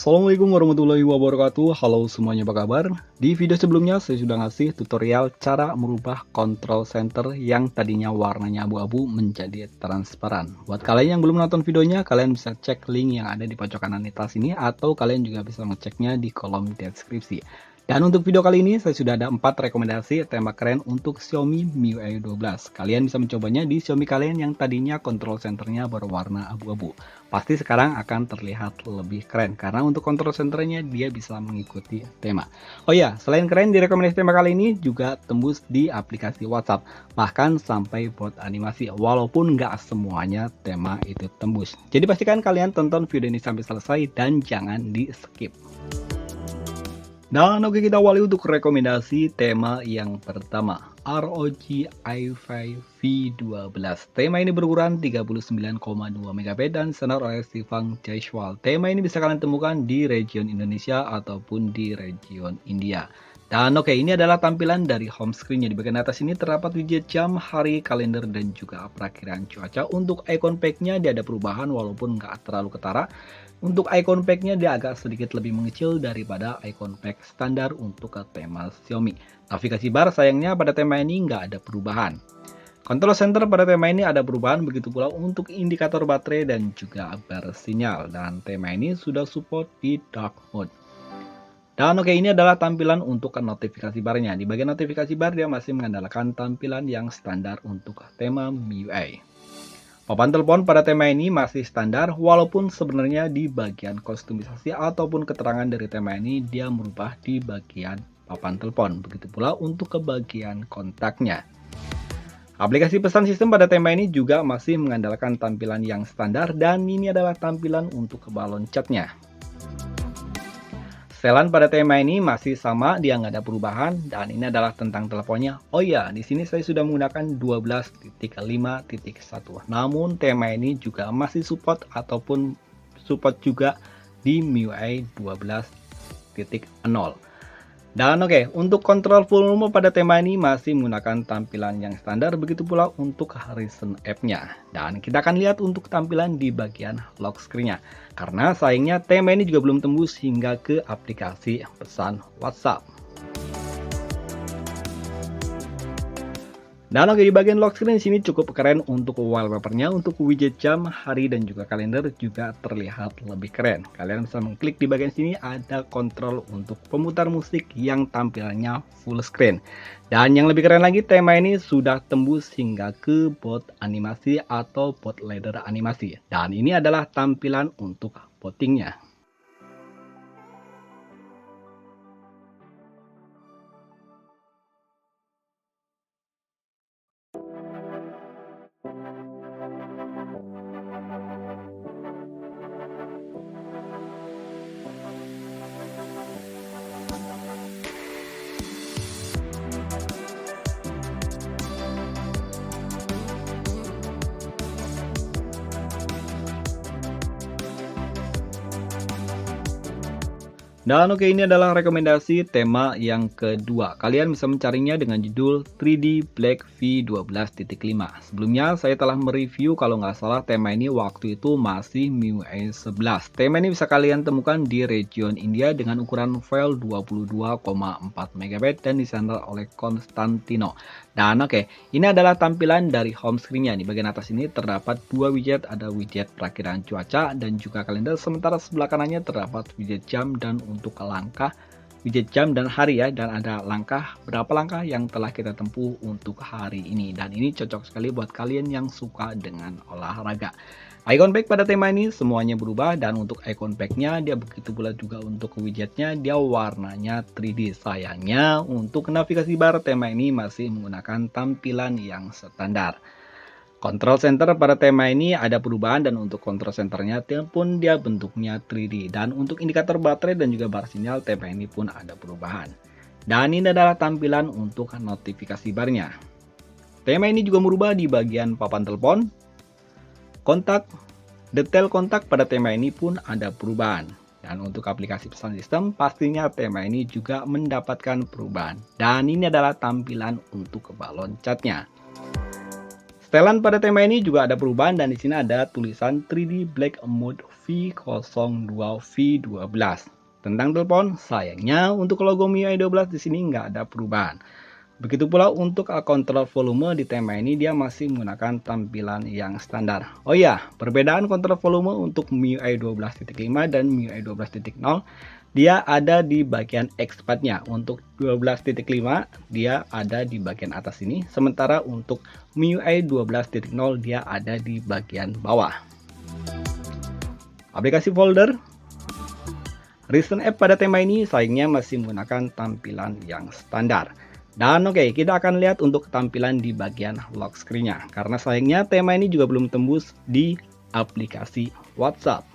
Assalamualaikum warahmatullahi wabarakatuh. Halo semuanya, apa kabar? Di video sebelumnya saya sudah ngasih tutorial cara merubah control center yang tadinya warnanya abu-abu menjadi transparan. Buat kalian yang belum nonton videonya, kalian bisa cek link yang ada di pojok kanan atas ini, atau kalian juga bisa ngeceknya di kolom deskripsi. Dan untuk video kali ini saya sudah ada 4 rekomendasi tema keren untuk Xiaomi MIUI 12. Kalian bisa mencobanya di Xiaomi kalian yang tadinya control centernya berwarna abu-abu. Pasti sekarang akan terlihat lebih keren karena untuk control centernya dia bisa mengikuti tema. Oh ya, selain keren di rekomendasi tema kali ini juga tembus di aplikasi WhatsApp, bahkan sampai bot animasi, walaupun nggak semuanya tema itu tembus. Jadi pastikan kalian tonton video ini sampai selesai dan jangan di skip. Dan oke, kita awali untuk rekomendasi tema yang pertama, ROG i5 V12. Tema ini berukuran 39,2 MB dan disenar oleh Shivang Jaiswal. Tema ini bisa kalian temukan di region Indonesia ataupun di region India. Dan oke, ini adalah tampilan dari home screen-nya. Di bagian atas ini terdapat widget jam, hari, kalender, dan juga perakiraan cuaca. Untuk icon pack-nya dia ada perubahan walaupun nggak terlalu ketara. Untuk icon pack-nya dia agak sedikit lebih mengecil daripada icon pack standar untuk tema Xiaomi. Navigasi bar sayangnya pada tema ini nggak ada perubahan. Control center pada tema ini ada perubahan, begitu pula untuk indikator baterai dan juga bar sinyal. Dan tema ini sudah support di dark mode. Dan oke, ini adalah tampilan untuk notifikasi barnya. Di bagian notifikasi bar dia masih mengandalkan tampilan yang standar untuk tema MIUI. Papan telepon pada tema ini masih standar, walaupun sebenarnya di bagian kustomisasi ataupun keterangan dari tema ini dia merubah di bagian papan telepon. Begitu pula untuk ke bagian kontaknya. Aplikasi pesan sistem pada tema ini juga masih mengandalkan tampilan yang standar, dan ini adalah tampilan untuk ke balon catnya. Setelan pada tema ini masih sama, dia nggak ada perubahan, dan ini adalah tentang teleponnya. Oh ya, di sini saya sudah menggunakan 12.5.1. Namun tema ini juga masih support ataupun support juga di MIUI 12.0. Dan oke, untuk kontrol volume pada tema ini masih menggunakan tampilan yang standar, begitu pula untuk recent app-nya. Dan kita akan lihat untuk tampilan di bagian lock screen-nya. Karena sayangnya tema ini juga belum tembus hingga ke aplikasi pesan WhatsApp. Dan oke, di bagian lock screen sini cukup keren untuk wallpapernya. Untuk widget jam, hari, dan juga kalender juga terlihat lebih keren. Kalian bisa mengklik di bagian sini, ada kontrol untuk pemutar musik yang tampilannya full screen. Dan yang lebih keren lagi, tema ini sudah tembus hingga ke bot animasi atau bot ladder animasi. Dan ini adalah tampilan untuk votingnya. Dan oke, ini adalah rekomendasi tema yang kedua. Kalian bisa mencarinya dengan judul 3D Black V12.5. Sebelumnya saya telah mereview kalau nggak salah tema ini waktu itu masih MIUI 11. Tema ini bisa kalian temukan di region India dengan ukuran file 22,4 MB dan disenar oleh Konstantino. Dan oke, ini adalah tampilan dari home screen-nya. Di bagian atas ini terdapat dua widget, ada widget perakiraan cuaca dan juga kalender. Sementara sebelah kanannya terdapat widget jam dan untuk langkah, widget jam dan hari ya, dan ada langkah, berapa langkah yang telah kita tempuh untuk hari ini. Dan ini cocok sekali buat kalian yang suka dengan olahraga. Icon pack pada tema ini semuanya berubah, dan untuk icon packnya dia begitu pula juga untuk widgetnya dia warnanya 3D. Sayangnya untuk navigasi bar tema ini masih menggunakan tampilan yang standar. Control center pada tema ini ada perubahan, dan untuk control centernya pun dia bentuknya 3D. Dan untuk indikator baterai dan juga bar sinyal tema ini pun ada perubahan. Dan ini adalah tampilan untuk notifikasi barnya. Tema ini juga merubah di bagian papan telepon, kontak, detail kontak pada tema ini pun ada perubahan. Dan untuk aplikasi pesan sistem pastinya tema ini juga mendapatkan perubahan. Dan ini adalah tampilan untuk balon catnya. Setelan pada tema ini juga ada perubahan dan di sini ada tulisan 3D Black Mode V02V12. Tentang telepon, sayangnya untuk logo MIUI 12 di sini nggak ada perubahan. Begitu pula untuk kontrol volume di tema ini dia masih menggunakan tampilan yang standar. Oh ya, perbedaan kontrol volume untuk MIUI 12.5 dan MIUI 12.0 dia ada di bagian X-Pad-nya. Untuk 12.5 dia ada di bagian atas ini, sementara untuk MIUI 12.0 dia ada di bagian bawah. Aplikasi folder. Recent App pada tema ini sayangnya masih menggunakan tampilan yang standar. Dan oke, kita akan lihat untuk tampilan di bagian lock screen-nya. Karena sayangnya tema ini juga belum tembus di aplikasi WhatsApp.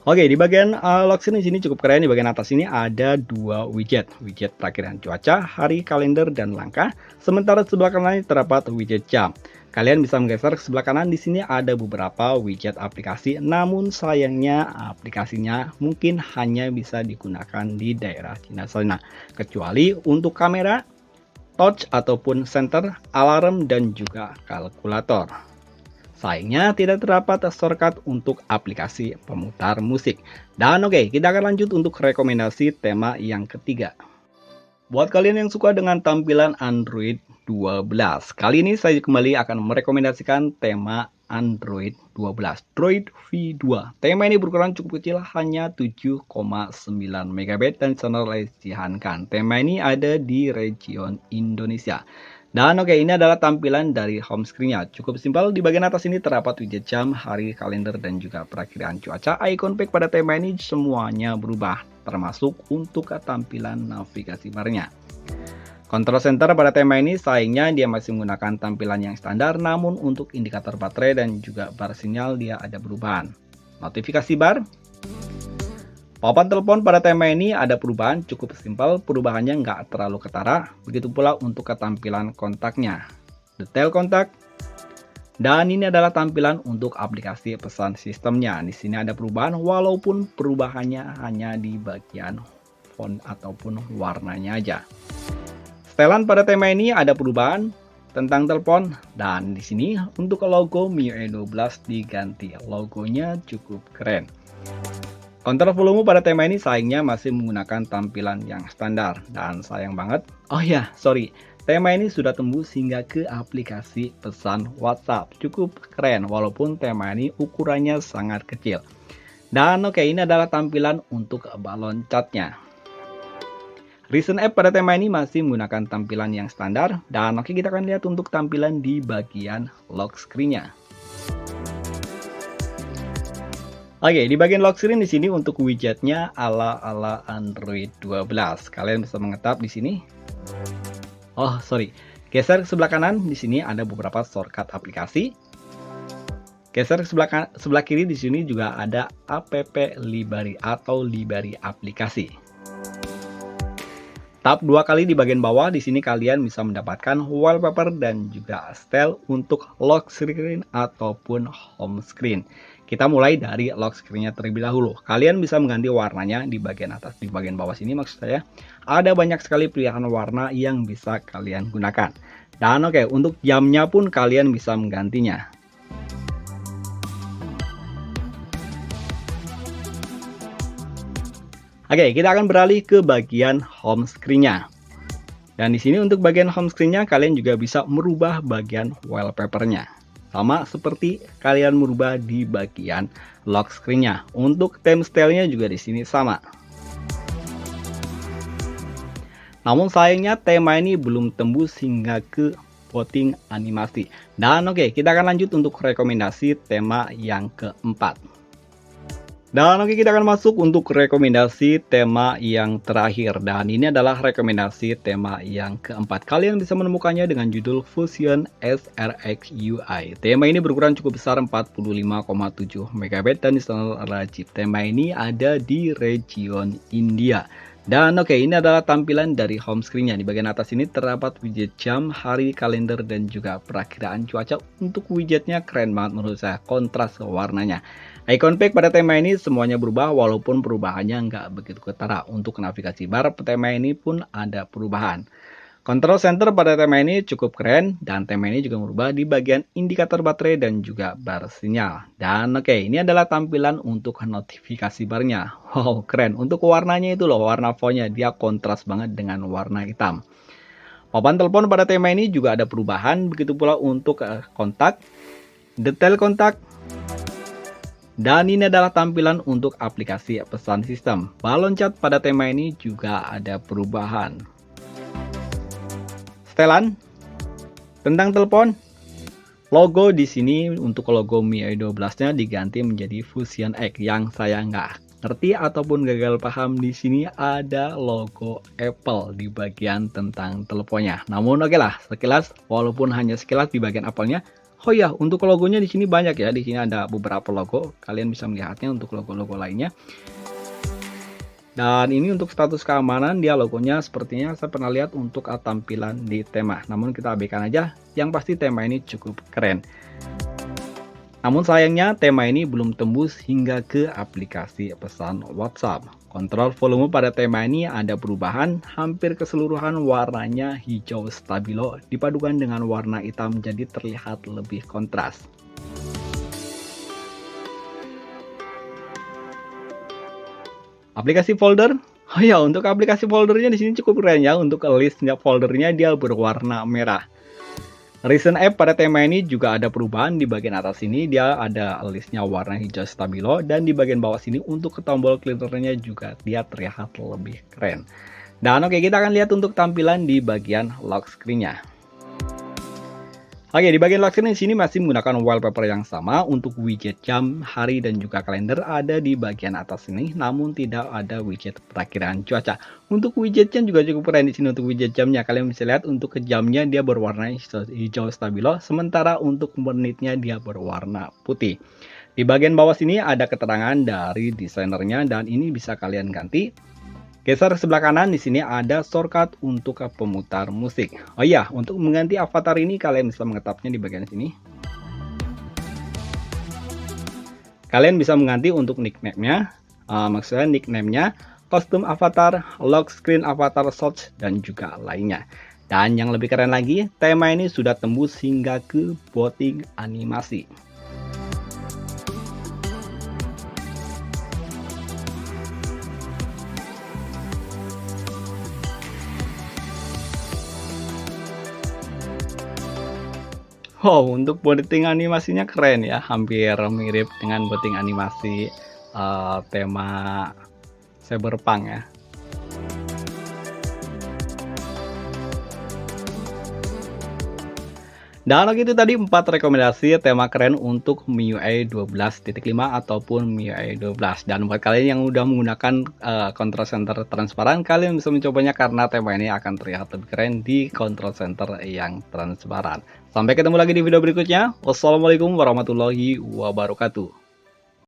Oke, di bagian lock screen di sini cukup keren. Di bagian atas ini ada dua widget. Widget perakiraan cuaca, hari, kalender, dan langkah. Sementara sebelah kanan ini terdapat widget jam. Kalian bisa menggeser ke sebelah kanan, di sini ada beberapa widget aplikasi, namun sayangnya aplikasinya mungkin hanya bisa digunakan di daerah Cina sana. Kecuali untuk kamera, touch ataupun center, alarm, dan juga kalkulator. Sayangnya tidak terdapat shortcut untuk aplikasi pemutar musik. Dan oke, kita akan lanjut untuk rekomendasi tema yang ketiga. Buat kalian yang suka dengan tampilan Android 12, kali ini saya kembali akan merekomendasikan tema Android 12, Droid V2. Tema ini berukuran cukup kecil, hanya 7,9 MB dan channel lesihankan. Tema ini ada di region Indonesia. Dan oke, ini adalah tampilan dari home screen-nya. Cukup simpel, di bagian atas ini terdapat widget jam, hari, kalender, dan juga perakiraan cuaca. Icon pack pada tema ini semuanya berubah, termasuk untuk tampilan navigasi barnya. Control center pada tema ini sayangnya dia masih menggunakan tampilan yang standar, namun untuk indikator baterai dan juga bar sinyal dia ada perubahan. Notifikasi bar. Papan telepon pada tema ini ada perubahan, cukup simpel, perubahannya nggak terlalu ketara. Begitu pula untuk ketampilan kontaknya. Detail kontak. Dan ini adalah tampilan untuk aplikasi pesan sistemnya. Di sini ada perubahan, walaupun perubahannya hanya di bagian font ataupun warnanya aja. Setelan pada tema ini ada perubahan tentang telepon, dan di sini untuk logo MIUI 12 diganti. Logonya cukup keren. Kontrol volume pada tema ini sayangnya masih menggunakan tampilan yang standar, dan sayang banget. Oh ya, sorry. Tema ini sudah tembus hingga ke aplikasi pesan WhatsApp. Cukup keren walaupun tema ini ukurannya sangat kecil. Dan oke, ini adalah tampilan untuk balon catnya. Recent App pada tema ini masih menggunakan tampilan yang standar. Dan oke, kita akan lihat untuk tampilan di bagian lock screen-nya. Oke, di bagian lock screen di sini untuk widgetnya ala Android 12. Kalian bisa mengetap di sini. Oh, sorry. Geser ke sebelah kanan, di sini ada beberapa shortcut aplikasi. Geser ke sebelah kiri, di sini juga ada app library atau library aplikasi. Tap dua kali di bagian bawah, di sini kalian bisa mendapatkan wallpaper dan juga style untuk lock screen ataupun home screen. Kita mulai dari lock screen-nya terlebih dahulu. Kalian bisa mengganti warnanya di bagian atas, di bagian bawah sini maksud saya. Ada banyak sekali pilihan warna yang bisa kalian gunakan. Dan oke, untuk jamnya pun kalian bisa menggantinya. Oke, kita akan beralih ke bagian home screen-nya. Dan di sini untuk bagian home screen-nya kalian juga bisa merubah bagian wallpaper-nya. Sama seperti kalian merubah di bagian lock screen-nya. Untuk theme style-nya juga di sini sama. Namun sayangnya tema ini belum tembus hingga ke voting animasi. Dan oke, kita akan lanjut untuk rekomendasi tema yang keempat. Dan oke, kita akan masuk untuk rekomendasi tema yang terakhir. Dan ini adalah rekomendasi tema yang keempat. Kalian bisa menemukannya dengan judul Fusion SRX UI. Tema ini berukuran cukup besar 45,7 MB dan install rajib. Tema ini ada di region India. Dan oke, ini adalah tampilan dari home screen-nya. Di bagian atas ini terdapat widget jam, hari, kalender, dan juga perakiraan cuaca. Untuk widgetnya keren banget menurut saya, kontras warnanya. Icon pack pada tema ini semuanya berubah walaupun perubahannya nggak begitu ketara. Untuk navigasi bar tema ini pun ada perubahan. Control center pada tema ini cukup keren dan tema ini juga merubah di bagian indikator baterai dan juga bar sinyal. Dan oke, ini adalah tampilan untuk notifikasi barnya. Wow, keren. Untuk warnanya itu loh, warna fontnya dia kontras banget dengan warna hitam. Papan telepon pada tema ini juga ada perubahan, begitu pula untuk kontak, detail kontak, dan ini adalah tampilan untuk aplikasi pesan sistem. Balon cat pada tema ini juga ada perubahan. Setelan tentang telepon, logo di sini untuk logo MIUI 12-nya diganti menjadi Fusion X yang saya nggak ngerti ataupun gagal paham. Di sini ada logo Apple di bagian tentang teleponnya. Namun oke lah, sekilas walaupun hanya sekilas di bagian Apple-nya. Oh ya, untuk logonya di sini banyak ya. Di sini ada beberapa logo. Kalian bisa melihatnya untuk logo-logo lainnya. Dan ini untuk status keamanan, dia logonya sepertinya saya pernah lihat untuk tampilan di tema. Namun kita abaikan aja, yang pasti tema ini cukup keren. Namun sayangnya tema ini belum tembus hingga ke aplikasi pesan WhatsApp. Kontrol volume pada tema ini ada perubahan, hampir keseluruhan warnanya hijau stabilo dipadukan dengan warna hitam jadi terlihat lebih kontras. Aplikasi folder, oh ya, untuk aplikasi foldernya di sini cukup keren ya. Untuk listnya foldernya dia berwarna merah. Recent app pada tema ini juga ada perubahan. Di bagian atas sini dia ada listnya warna hijau stabilo, dan di bagian bawah sini untuk tombol cleanernya juga dia terlihat lebih keren. Dan oke, kita akan lihat untuk tampilan di bagian lock screen-nya. Oke, di bagian lock screen sini masih menggunakan wallpaper yang sama. Untuk widget jam, hari, dan juga kalender ada di bagian atas sini, namun tidak ada widget perakiraan cuaca. Untuk widgetnya juga cukup keren di sini. Untuk widget jamnya, kalian bisa lihat untuk jamnya dia berwarna hijau stabilo, sementara untuk menitnya dia berwarna putih. Di bagian bawah sini ada keterangan dari desainernya, dan ini bisa kalian ganti. Geser sebelah kanan, di sini ada shortcut untuk pemutar musik. Oh iya, untuk mengganti avatar ini kalian bisa mengetapnya di bagian sini. Kalian bisa mengganti untuk nickname-nya, maksudnya nickname-nya, kostum avatar, lock screen avatar search, dan juga lainnya. Dan yang lebih keren lagi, tema ini sudah tembus hingga ke voting animasi. Wow, untuk booting animasinya keren ya, hampir mirip dengan booting animasi tema Cyberpunk ya. Dan itu tadi 4 rekomendasi tema keren untuk MIUI 12.5 ataupun MIUI 12. Dan buat kalian yang udah menggunakan control center transparan, kalian bisa mencobanya karena tema ini akan terlihat lebih keren di control center yang transparan. Sampai ketemu lagi di video berikutnya. Wassalamualaikum warahmatullahi wabarakatuh.